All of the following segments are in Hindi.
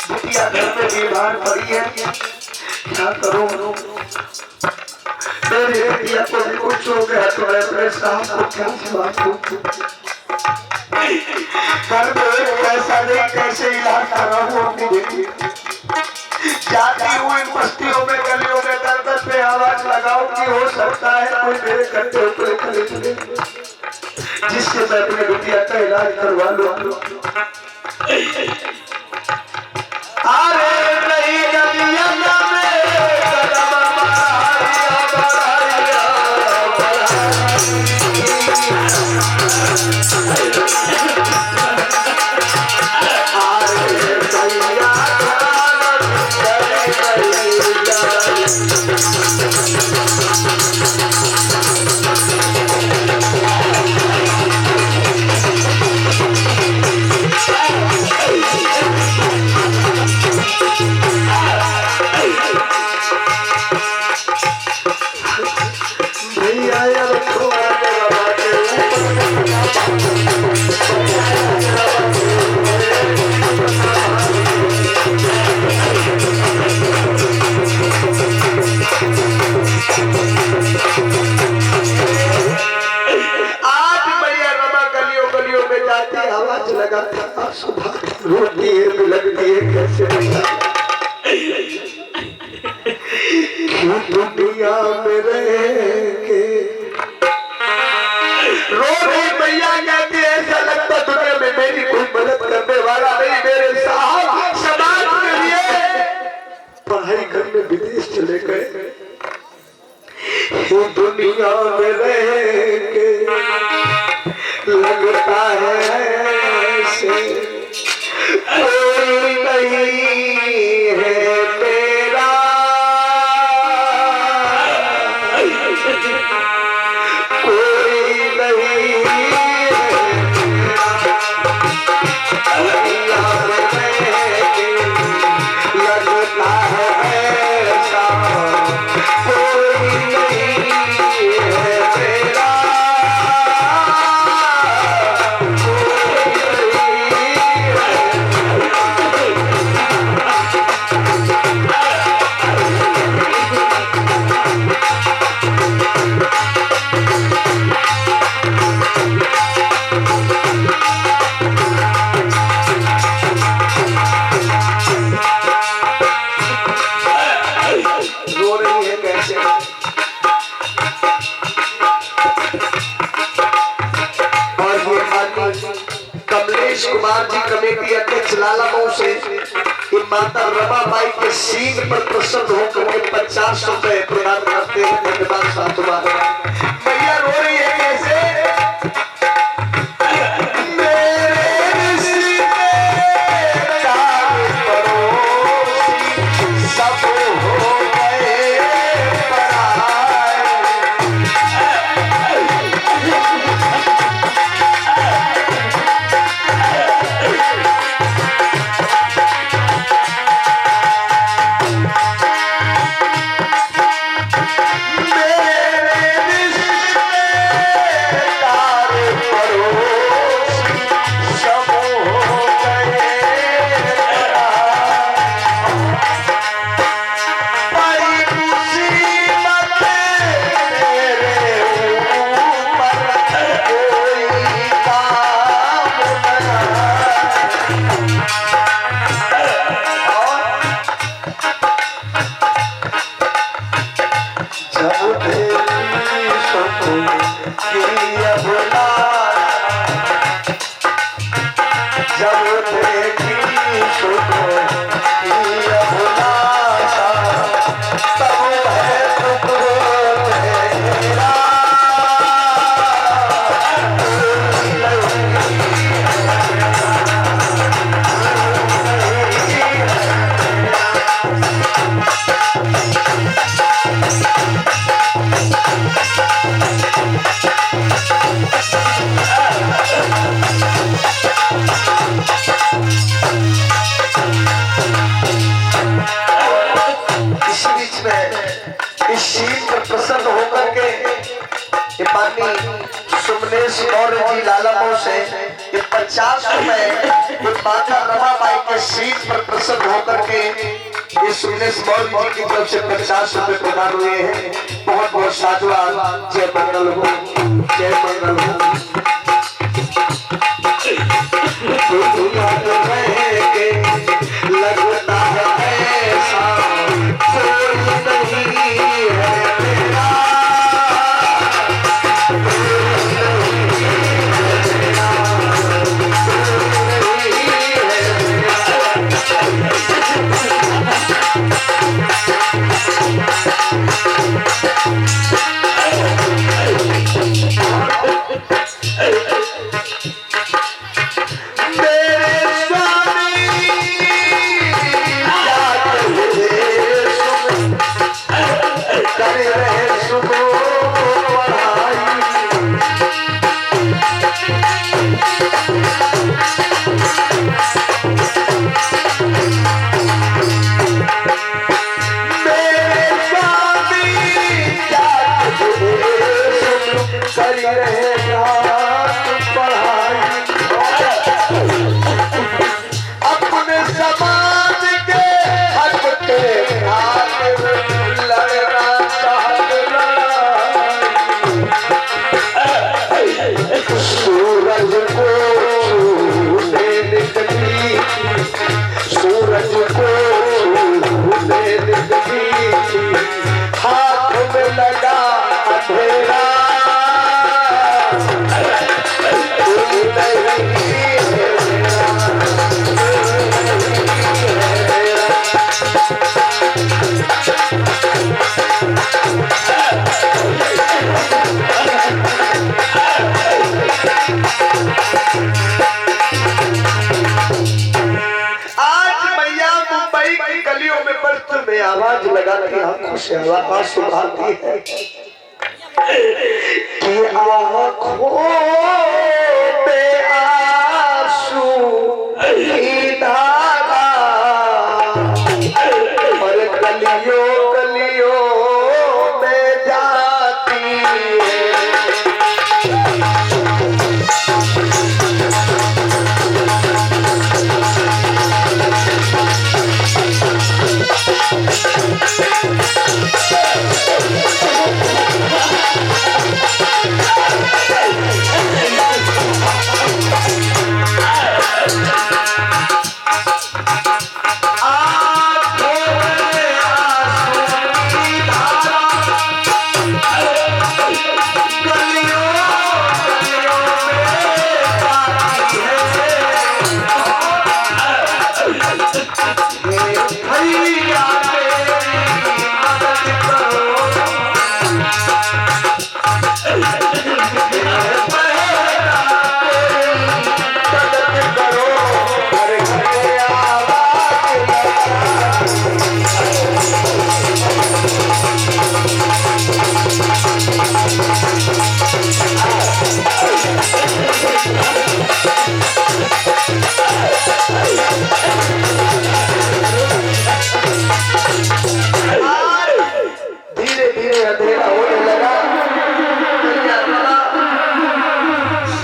बिटिया घर में बीमार पड़ी है, क्या करूं? मेरी बिटिया को कुछ हो गया तो मैं अपने साहब को क्या जवाब दूं? घर में एक पैसा नहीं, कैसे इलाज कराऊं अपनी बेटी? जाती हुई बस्तियों में गलियों में दर दर पे आवाज लगाऊं कि हो सकता है कोई मेरे कंधे ऊपर खरीद ले जिससे मैं अपनी बिटिया का इलाज करवा लूं। अरे नहीं गलिया में कदम बढ़ाया बढ़ाया रोती है लगती है कैसे क्यों दुनिया में रह के रो रही मैया कहती है ऐसा लगता दुनिया में मेरी कोई मदद करने वाला नहीं। मेरे साहब समाज के लिए पढ़ाई करने विदेश चले गए, दुनिया में रह के लगता है कोई नहीं है मेरा, कोई नहीं लगता है ऐसा कोई नहीं है मेरा। कुमार जी कमेटी अध्यक्ष लाला मऊ से माता रमाबाई के सीन पर प्रसन्न होकर के 50 रुपए प्रदान करते हैं। धन्यवाद साधुवाद। मैया रो रही है कैसे? सारे पड़ोसी समूह गए बड़ी मुसीबत मेरे ऊपर कोई काम जब देखी सुकून की अबला जब देखी सुकून की अबला तब है दुख तेरा इसी बीच में इस शीत पर प्रसन्न होकर के ये माननी सुमनेश मौर्य जी लालामऊ से ये 50 रुपए ये माता रमाबाई के शीत पर प्रसन्न होकर के ये सुमनेश मौर्य जी की तरफ से 50 रुपए प्रदान हुए हैं। बहुत बहुत साधुवाद। जय मंगल हो, जय मंगल हो। लगता है ऐसा कोई नहीं है मेरा अपने समाज के हक के खातिर लड़ना सूरज को छूने निकली सूरज को छूने निकली हाथ में लगा अंधेरा में आवाज लगाती आंखों से आंसू बहाती है कि आंखों पे आंसू की धारा और गलियों गलियों में जाती है।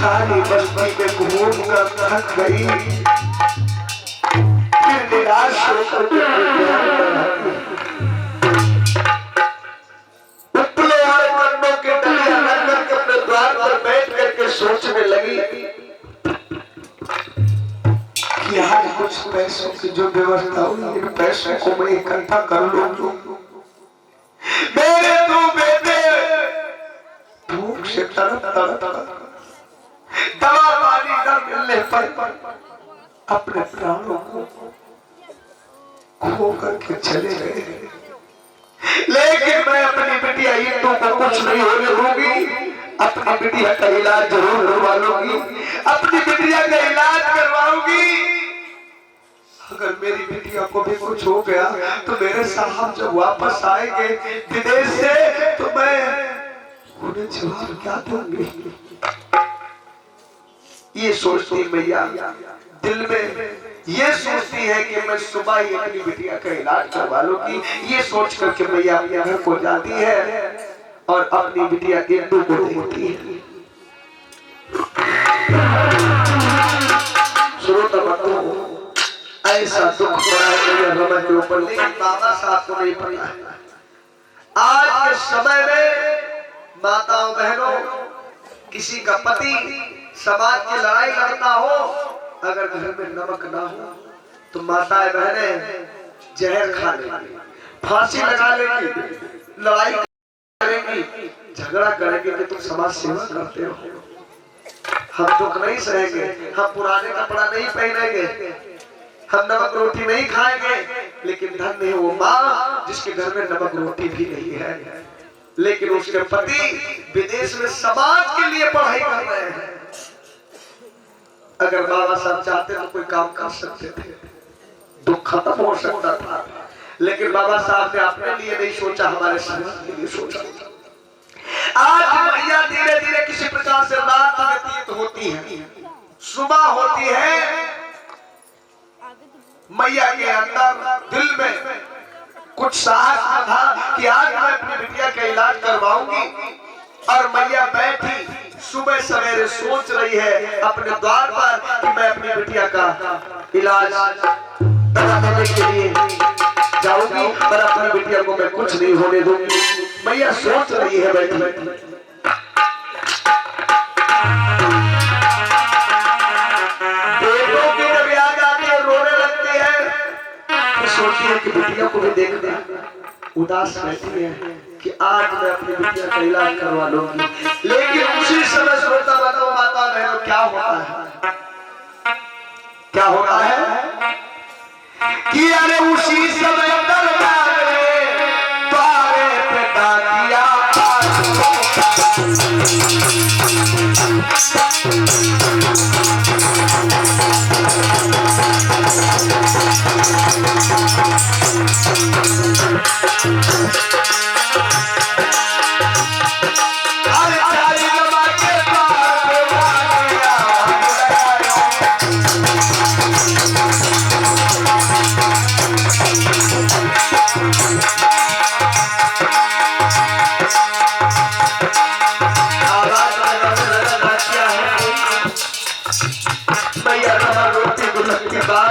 सारी बस्ती में घूम कर थक गई, फिर निराश होकर उपले और कन्नों के डलिया रख करके अपने द्वार पर बैठ करके सोचने लगी कि आज कुछ पैसों की जो व्यवस्था हुई, इन पैसों को मैं इकट्ठा कर लूं। मेरे दो बेटे भूख से तड़प दवा पानी न मिलने पर अपने प्राणों को खो करके चले गए, लेकिन मैं अपनी बिटिया इंदू को कुछ नहीं होने दूंगी। अपनी बिटिया का इलाज जरूर करवा लूंगी, अपनी बिटिया का इलाज करवाऊंगी। अगर मेरी बिटिया को भी कुछ हो गया तो मेरे साहब जब वापस आएंगे विदेश से तो मैं उन्हें जवाब क्या दूंगी। ये सोचती मैया दिल में ये सोचती है कि मैं सुबह ही अपनी बिटिया का इलाज करवा लूंगी। ये सोच करके मैया अपने घर को जाती है और अपनी बिटिया इंदू को देखती है। ऐसा दुख पड़ा है रमा के ऊपर, लेकिन बाबा साहब को नहीं पड़ा है। आज के समय में माताओं बहनों, किसी का पति समाज की लड़ाई लड़ता हो, अगर घर में नमक ना हो तो माताएं बहनें जहर खा लेंगी, फांसी लगा लेंगी, लड़ाई करेंगी, झगड़ा करेंगे कि तुम समाज सेवा करते हो। हम दुख नहीं सहेंगे, हम पुराने कपड़ा नहीं पहनेंगे, हम नमक रोटी नहीं खाएंगे। लेकिन धन्य है वो माँ जिसके घर में नमक रोटी भी नहीं है, लेकिन उसके पति विदेश में समाज के लिए पढ़ाई कर रहे हैं। अगर बाबा साहब चाहते तो कोई काम कर सकते थे, दुख खत्म हो सकता था, लेकिन बाबा साहब ने अपने लिए नहीं सोचा, हमारे समाज के लिए सोचा। आज मैया धीरे धीरे किसी प्रकार से रात व्यतीत होती है, सुबह होती है। मैया के अंदर दिल में कुछ साहस था कि आज मैं अपनी बिटिया का इलाज करवाऊंगी। और मैया बैठी सुबह सवेरे सोच रही है अपने द्वार पर कि मैं अपनी बिटिया का इलाज कराने के लिए जाऊंगी, पर अपनी बिटिया को मैं कुछ नहीं होने दूंगी। मैया सोच रही है बैठी बैठी। सोचती है कि बिटिया को भी देख दे, उदास रहती है कि आज मैं अपनी बिटिया का इलाज करवा लूंगी। लेकिन उसी समय सोचता बताओ माता बहनों क्या होता है, क्या होता है कि अरे उसी समय दरबार में द्वारे पे डाकिया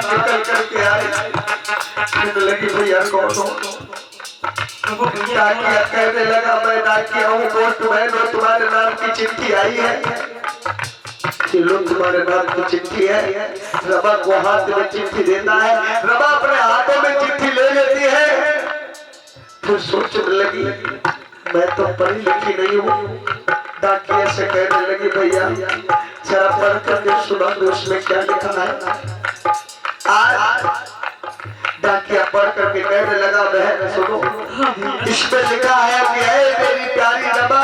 निकल करके आए, लगी भैया कौन हो? डाकिया कहने लगा मैं डाकिया हूँ, पोस्टमैन हो, तुम्हारे नाम की चिट्ठी आई है। लो तुम्हारे नाम की चिट्ठी है। रमा को हाथ में चिट्ठी देता है, रमा अपने हाथों में चिट्ठी ले लेती है। फिर सोचने लगी मैं तो पढ़ी लिखी नहीं हूँ। डाकिया से कहने लगी भैया जरा पढ़ करके सुना दो उसमें क्या लिखा है। आज डाकिया पढ़ करके कहने लगा बहन सुनो, इसमें लिखा है कि मेरी प्यारी रमा,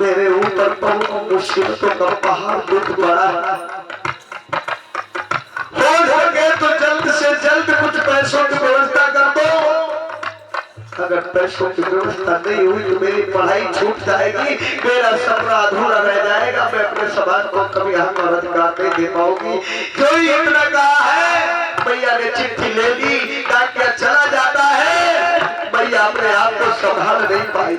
मेरे ऊपर बहुत मुसीबतों का पहाड़ टूट पड़ा है। हो गए तो जल्द से जल्द कुछ पैसों की व्यवस्था कर दो। अगर पैसों की व्यवस्था नहीं हुई तो मेरी पढ़ाई छूट जाएगी, मेरा सपना अधूरा रह जाएगा, मैं अपने समाज को कभी हक और अधिकार नहीं दे पाऊंगी। जो ही इतना कहा है भैया ने चिट्ठी ले ली, डाकिया चला जाता है। भैया अपने आप को संभाल नहीं पाई।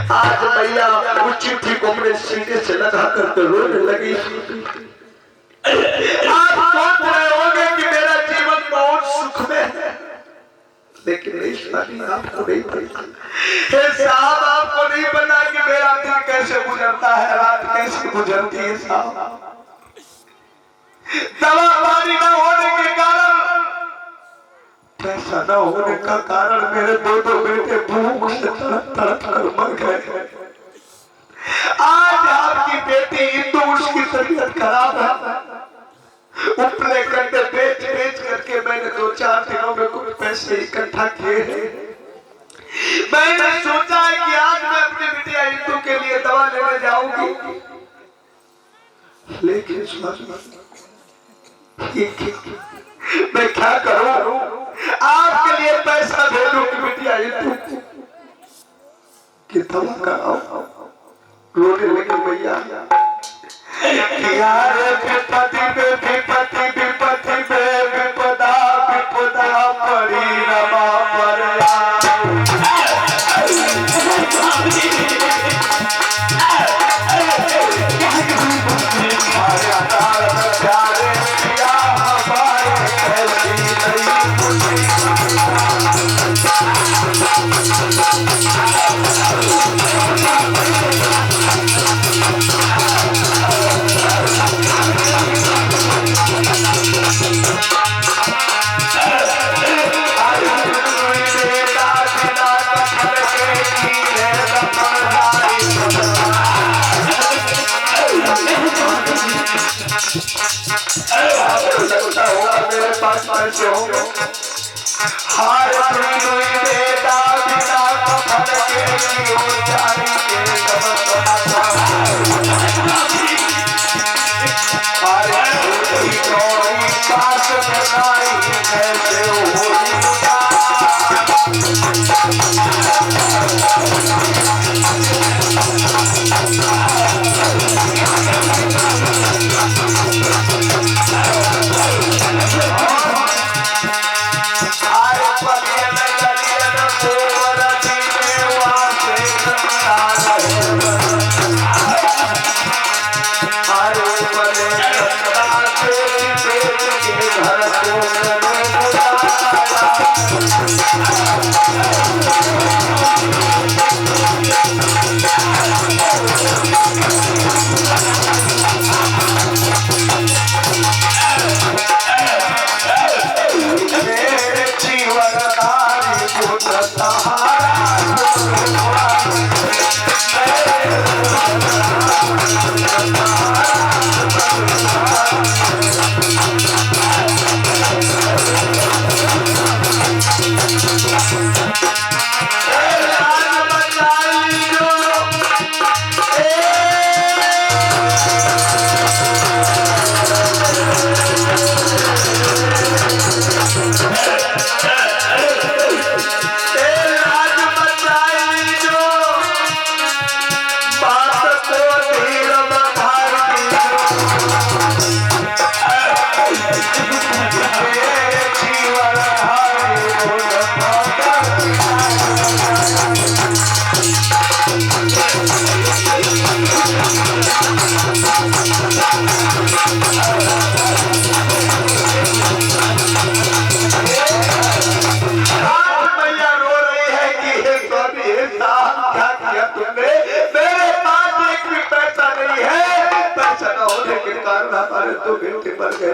आज भैया उस चिट्ठी को अपने सीने से लगा कर रोने लगी। आप सोच रहे होंगे कि मेरा जीवन बहुत सुख में है, लेकिन आपको नहीं पता। हे साहब, आपको नहीं पता कि मेरा दिन कैसे गुजरता है, रात कैसे गुजरती है साहब। दवा पानी न होने के कारण, पैसा न होने का कारण मेरे दो बेटे भूख से तड़प कर मर गए। आज आपकी बेटी इंदु, उसकी तबीयत खराब है, उपले कंडे बेच करके मैंने 2-4 दिनों में कुछ पैसे इकट्ठा किए हैं। मैंने सोचा है कि आज मैं अपनी बिटिया इंदु के लिए दवा लेने जाऊंगी, लेकिन मैं क्या करूं? आपके लिए पैसा दे दूं कि बिटिया इंदु की दवा कराओ। रोने लगी भैया। यार विपत्ति में विपत्ति, विपत्ति में विपदा, विपदा पड़ी रमा पर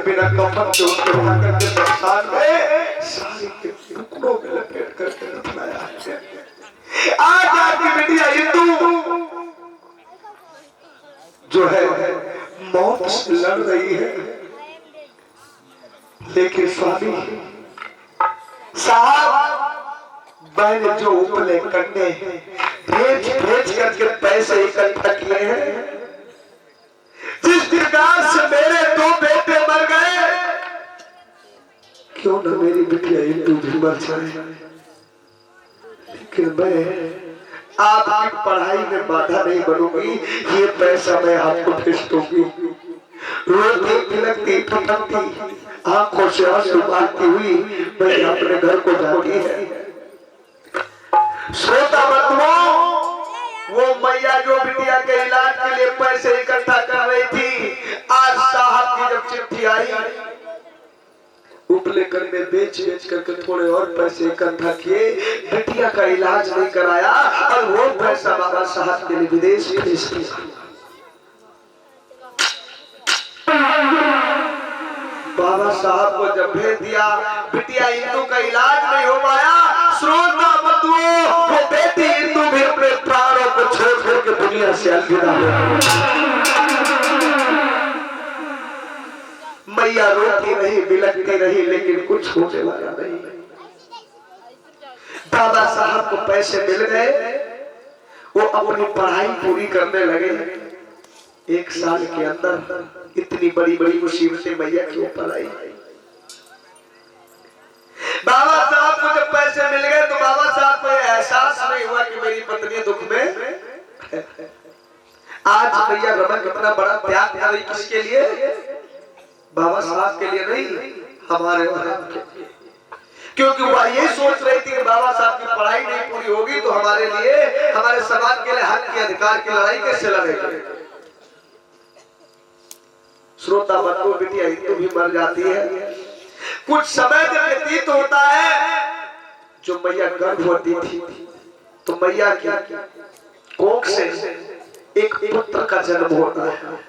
बिना कफन के उनके उठाकर के बरसात में सारी के टुकड़ों में लपेट करके रखना है। आज आपकी बिटिया इंदु मौत से लड़ रही है, लेकिन स्वामी साहब मैंने जो उपले करने भेज भेज करके पैसे इकट्ठा किए हैं, जिस प्रकार से मेरे 2 बेटे मर गए, क्यों न मेरी बिटिया हिंदू भी मर जाए, लेकिन मैं आपकी पढ़ाई में बाधा नहीं बनूंगी। ये पैसा मैं आपको भेज दूंगी। रोती बिलखती फटकती आंखों से आंसू बहाती हुई मैं अपने घर को जाती है। श्रोता बंधुओं, वो मैया जो बिटिया के इलाज के लिए पैसे इकट्ठा कर रही थी, आज साहब की जब चिट्ठी आई, उपले कर में बेच बेच करके थोड़े और पैसे इकट्ठा किए, बिटिया का इलाज नहीं कराया और वो पैसा बाबा साहब के लिए विदेश भेज दिया। बाबा साहब को जब भेज दिया, बिटिया हिंदू का इलाज नहीं हो पाया। श्रोता बंधुओं, वो बेटी हिंदू भी अपने प्राणों को छोड़ करके दुनिया से अलविदा हो गई। मैया रोती रही, बिलखती रही, लेकिन कुछ होने वाला नहीं। बाबा साहब को पैसे मिल गए, वो अपनी पढ़ाई पूरी करने लगे। 1 साल के अंदर इतनी बड़ी बड़ी मुसीबतें मैया के ऊपर आई। बाबा साहब को जब पैसे मिल गए तो बाबा साहब को एहसास नहीं हुआ कि मेरी पत्नी दुख में। आज मैया रमन कितना बड़ा त्याग कर रही, किसके लिए? बाबा साहब के लिए नहीं, हमारे के लिए। क्योंकि वह ये सोच रही थी कि बाबा साहब की पढ़ाई नहीं पूरी होगी तो हमारे लिए, हमारे समाज के लिए हक के अधिकार की लड़ाई कैसे लड़ेंगे। श्रोता बंधु, बिटिया हिंदू भी मर जाती है। कुछ समय जब व्यतीत होता है, जो मैया गर्भवती थी तो मैया की कोख से एक पुत्र का जन्म होता है।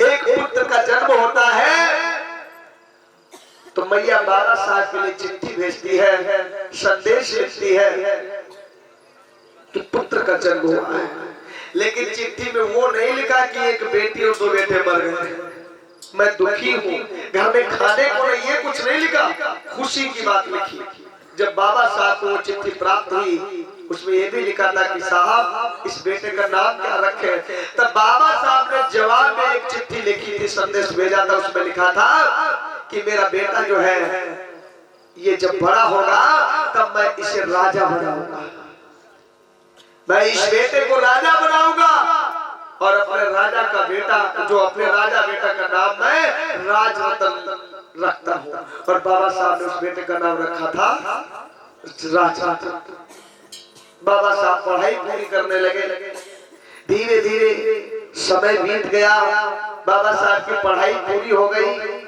एक पुत्र का जन्म होता है तो मैया बाबा साहब के लिए चिट्ठी भेजती है, संदेश लिखती है कि पुत्र का जन्म हुआ है। लेकिन चिट्ठी में वो नहीं लिखा कि एक बेटी और 2 बेटे मर गए, मैं दुखी हूँ, घर में खाने को नहीं, ये कुछ नहीं लिखा। खुशी की बात लिखी। जब बाबा साहब को वो चिट्ठी प्राप्त हुई, उसमें ये भी लिखा था कि साहब इस बेटे का नाम क्या रखे। तब बाबा साहब ने जवाब में एक चिट्ठी लिखी थी, संदेश भेजा था। उसमें लिखा था कि मेरा बेटा जो है ये जब बड़ा होगा तब मैं इसे राजा बनाऊंगा, मैं इस बेटे को राजा बनाऊंगा और अपने राजा का बेटा, जो अपने राजा बेटा का नाम मैं राजरतन रखता हूँ। और बाबा साहब ने उस बेटे का नाम रखा था राजा। बाबा साहब पढ़ाई पूरी करने लगे। धीरे धीरे समय बीत गया, बाबा साहब की पढ़ाई पूरी हो गई।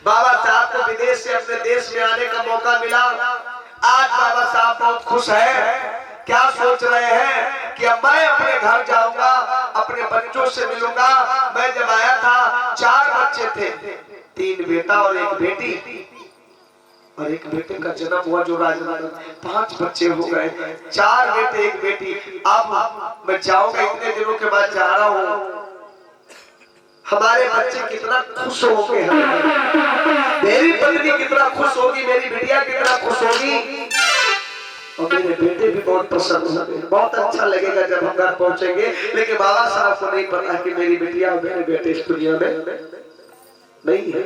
बाबा साहब को विदेश से अपने देश में आने का मौका मिला। आज बाबा साहब बहुत खुश है। क्या सोच रहे हैं कि अब मैं अपने घर जाऊंगा, अपने बच्चों से मिलूंगा। मैं जब आया था 4 बच्चे थे, 3 बेटा और 1 बेटी, और 1 बेटे का जन्म हुआ जो राजनगर। 5 बच्चे हो गए, 4 बेटे 1 बेटी। अब मैं जाऊंगा, इतने दिनों के बाद जा रहा हूँ। हमारे बच्चे कितना खुश होंगे, मेरी पत्नी कितना खुश होगी, मेरी बिटिया कितना खुश होगी, और मेरे बेटे भी बहुत पसंद होंगे। बहुत अच्छा लगेगा जब हम घर पहुंचेंगे। लेकिन बाबा साहब को नहीं पता कि मेरी बिटिया और मेरे बेटे इस दुनिया में नहीं है।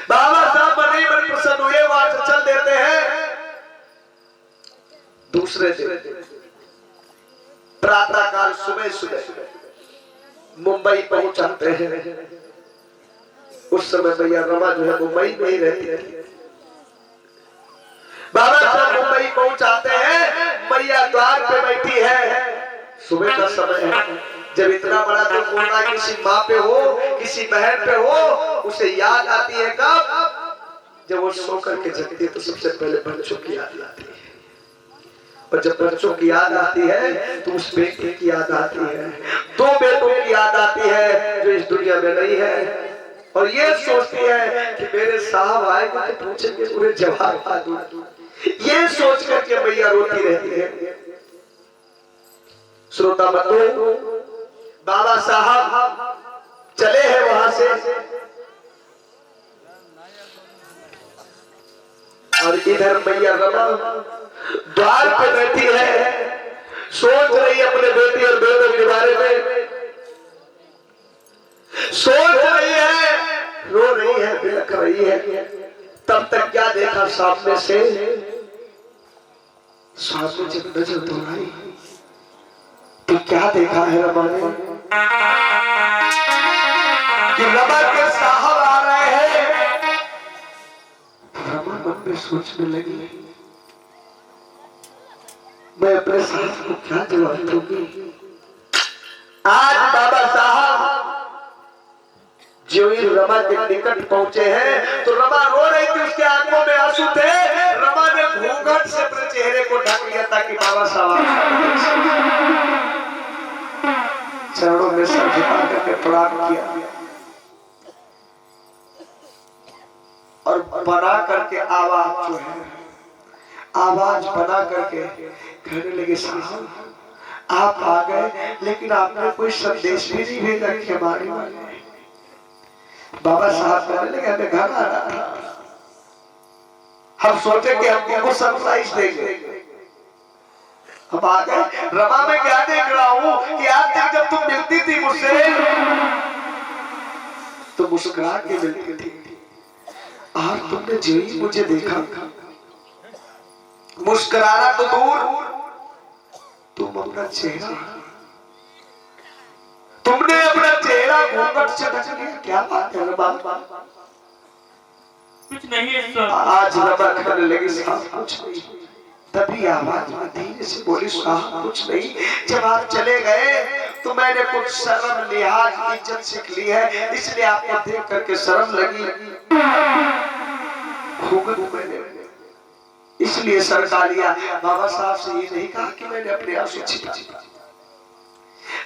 बाबा साहब नहीं बड़ी पसंद हुए, वहां से चल देते हैं। दूसरे दिन प्रातः काल सुबह मुंबई पहुंचाते हैं। उस समय भैया रमा जो है मुंबई में ही रहती है। बाबा साहब मुंबई पहुंचाते हैं, मैया द्वार पे बैठी है। सुबह का समय है। जब इतना बड़ा दुख होना किसी माँ पे हो, किसी बहन पे हो, उसे याद आती है कब? जब वो सो करके जगती है तो सबसे पहले बच्चों की याद आती है। और जब बच्चों की याद आती है तो उस बेटे की याद आती है, 2 बेटों की याद आती है जो इस दुनिया में नहीं है। और ये सोचती है कि मेरे साहब आएंगे तो पूछेंगे, पूरे जवाब दूं। ये सोच करके मैया रोती रहती है। श्रोता बंधु, बाबा साहब चले हैं वहां से और इधर मैया रमा द्वार पे बैठी है, सोच रही है अपने बेटी और बेटों के बारे में, सोच रही है, रो रही है, बिलख रही है। तब तक क्या देखा सामने से, सामने जब नजर दौड़ाई तो क्या देखा है रमा ने कि रमा के साहब आ रहे हैं। रमा मन में सोचने लगी, मैं अपने साहब को क्या जवाब दूंगी। आज बाबा साहब जो ही रमा के निकट पहुंचे हैं तो रमा रो रही थी, उसके आंखों में आंसू थे। रमा ने घूंघट से अपने चेहरे को ढक लिया ताकि बाबा साहब चरणों में सर झुका करके प्रणाम किया और बना करके आवाज जो है, आवाज बना करके कहने लगे, साहब आप आ गए लेकिन आपने कोई संदेश भी नहीं भेजा कि हमारे वाले। बाबा साहब कहने लगे, हमें घर आ रहा था, हम सोचे कि हम तुमको सरप्राइज देंगे, हम आ गए। रमा में क्या देख रहा हूं कि आज तक जब तुम मिलती थी मुझसे तो मुस्कुरा के मिलती थी, आज तुमने जो ही मुझे देखा, मुस्कुराना तो दूर, तुम अपना चेहरा, तुमने अपना चेहरा घूंघट से ढक लिया, क्या बात है रमा? कुछ नहीं है सर। आज रमा कहने लगी, साहब कुछ नहीं। तभी आवाज धीरे से बोली, साहब कुछ नहीं, जब आप चले गए तो मैंने कुछ शर्म लिहाज इज्जत सीख ली है, इसलिए आपको देख करके शर्म लगी मैंने, इसलिए सर का लिया। बाबा साहब से ये नहीं कहा कि मैंने अपने आंसू छिपा।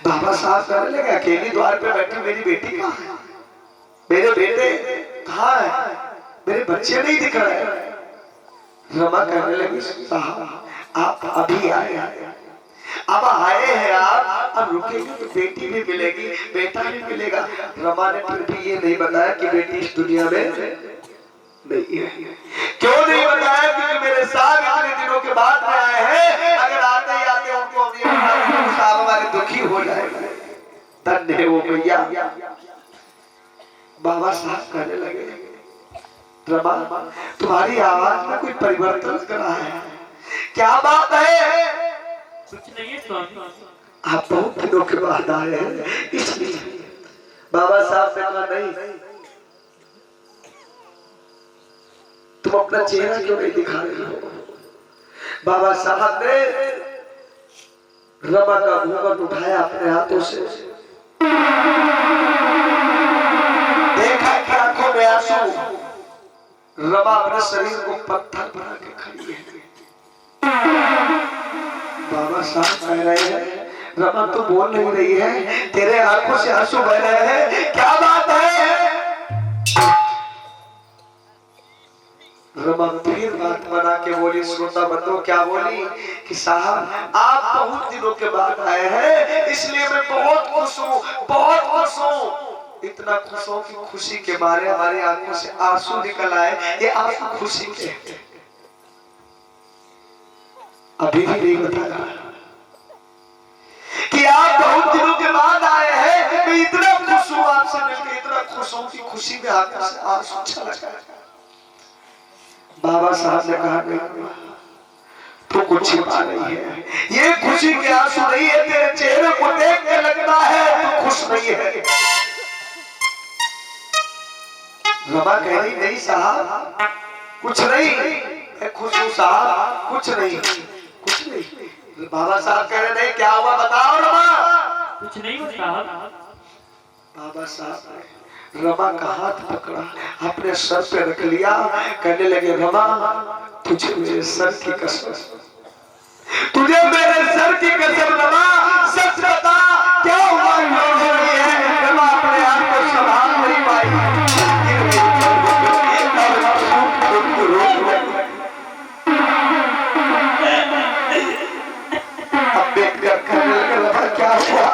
बाबा साहब कहने लगे, अकेली द्वार पे बैठी मेरी बेटी कहाँ है, मेरे बेटे कहाँ है, मेरे बच्चे नहीं दिख रहे हैं। रमा कहने लगी, साहब आप अभी आए, अब आए हैं आप, अब रुकेंगे तो बेटी भी मिलेगी, बेटा भी मिलेगा। रमा ने फिर भी ये नहीं बताया कि बेटी इस दुनिया में नहीं है। क्यों नहीं बताया? क्योंकि मेरे साथ इतने दिनों के बाद में आए हैं, अगर आते ही आते उनको अपनी साहब हमारे दुखी हो जाएगा। धन्य है वो भैया। बाबा साहब कहने लगे, रमा तुम्हारी आवाज में कोई परिवर्तन लग रहा है, क्या बात है? कुछ नहीं है सर। आप बहुत दिनों के बाद आए हैं इसलिए। बाबा साहब ने कहा, नहीं तुम अपना चेहरा क्यों नहीं दिखा रही हो? बाबा साहब ने रमा का घूंघट उठाया अपने हाथों से, देखा कि आंखों में आंसू, रमा अपने शरीर को पत्थर बना के खड़ी है। बाबा साहब कह रहे हैं, रमा तो बोल नहीं रही है, तेरे आंखों से आंसू बह रहे हैं, क्या बात है? रमा फिर बात बना के बोली, श्रोता बंधु क्या बोली कि साहब आप बहुत दिनों के बाद आए हैं, इसलिए मैं बहुत खुश हूँ, बहुत खुश हूँ। इतना खुश हूँ कि खुशी के मारे हमारी आंखों से आंसू निकल आए। ये आंसू खुशी के अभी भी नहीं बताया कि आप बहुत दिनों के बाद आए हैं। मैं इतना खुश हूँ आपसे मिलकर, इतना खुश हूँ कि खुशी में आंखों से आंसू चला गया। बाबा साहब ने कहा, नहीं तो कुछ छिपा नहीं है, ये खुशी के आंसू नहीं है, तेरे चेहरे को देख के लगता है तो खुश नहीं है। रमा कह रही, नहीं साहब कुछ नहीं, मैं खुश हूँ साहब, कुछ नहीं, कुछ नहीं। बाबा साहब कह रहे, नहीं क्या हुआ बताओ रमा। कुछ नहीं हुआ साहब। बाबा साहब रमा का हाथ पकड़ा, अपने सर पे रख लिया, कहने लगे, रमा तुझे मेरे सर की कसम, तुझे मेरे सर की कसम रमा, सच बता क्या हुआ, क्यों हो रही है? रमा अपने आप को संभाल नहीं पाई, अब देख कर कहने लगे, रमा क्या हुआ?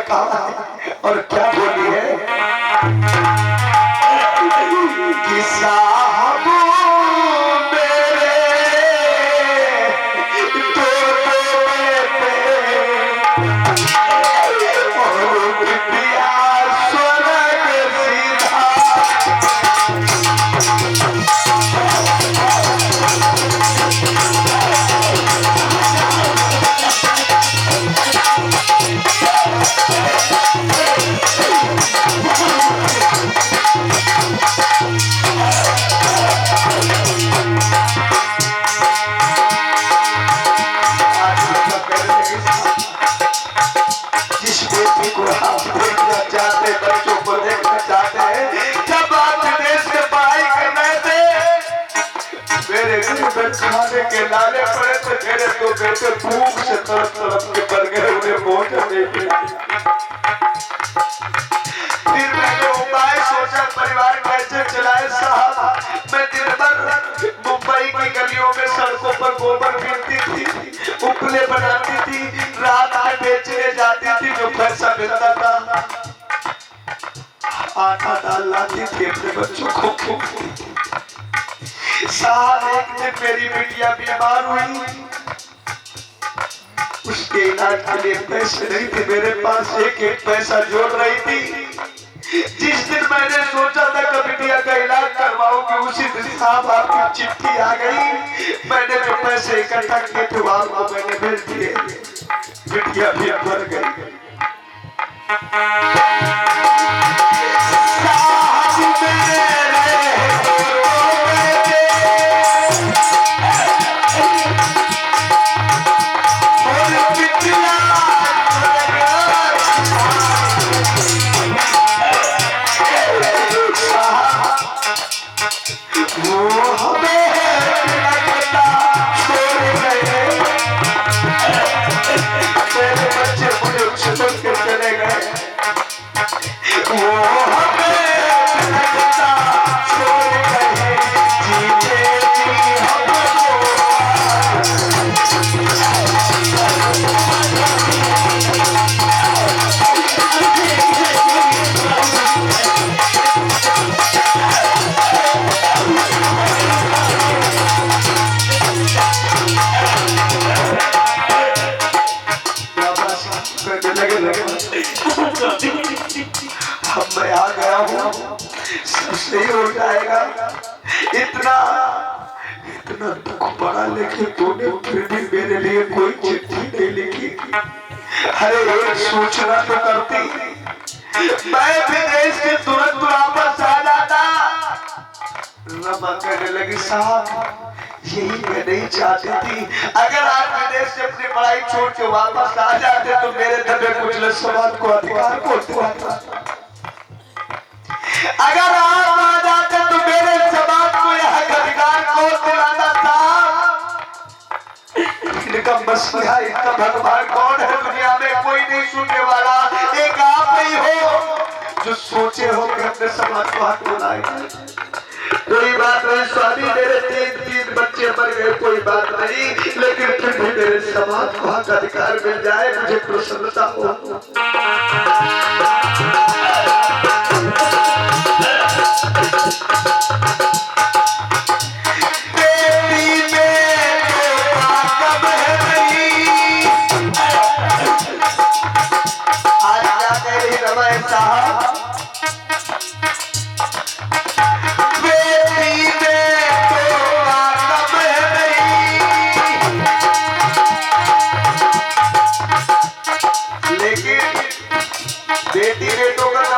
कहा है और क्या बोली है कि साहब मेरे दो बेटे और बिटिया स्वर्ग सीधा जिस बेटी को आप देखना चाहते, बच्चों को देखना चाहते हैं, जब आप विदेश में पढ़ाई कर रहे थे, मेरे घर में खाने के लाले पड़े थे, मेरे दो बेटे भूख से तरफ तरफ के मर गए, उन्हें भोजन नहीं मिला। फिर मैंने उपाय सोचा, परिवार कैसे चलाए साहब। मैं दिन भर मुंबई की गलियों में सड़कों पर गोबर फेंकती थी, उपले बनाती थी, रात में बेचने जाती थी, जो पैसा मिलता था आटा दाल लाती थी, अपने बच्चों को खिलाती थी। साहब एक दिन मेरी बिटिया बीमार हुई, उसके इलाज के लिए पैसे नहीं थे मेरे पास, एक एक पैसा जोड़ रही थी। जिस दिन मैंने सोचा था कि बिटिया का इलाज करवाऊंगी, उसी दिन साहब आपकी चिट्ठी आ गई। मैंने जो पैसे इकट्ठा किए थे आपको मैंने भेज दिए, बिटिया भी मर गई। अब मैं आ गया हूँ, सब सही हो जाएगा। इतना इतना दुख पड़ा, लेकिन तूने फिर भी मेरे लिए कोई चिट्ठी नहीं लिखी। अरे एक सूचना तो करती, मैं विदेश से तुरंत वापस आ जाता। रमा कहने लगी साहब यही मैं नहीं चाहती थी, अगर आप विदेश से अपनी पढ़ाई छोड़ के वापस आ जाते तो मेरे दबे कुचले समाज को अधिकार कौन दिलाता? अगर आप आ जाते तो मेरे समाज को यह अधिकार कौन दिलाता था? इनका मसला, इनका भगवान कौन है दुनिया में? कोई नहीं सुनने वाला, एक आप ही हो जो सोचे हो कि अपने समाज को हाथ बुलाएगा। कोई बात नहीं स्वामी, मेरे तीन बच्चे मर गए, कोई बात नहीं, लेकिन फिर भी मेरे समाज को हक अधिकार मिल जाए, मुझे प्रसन्नता हो।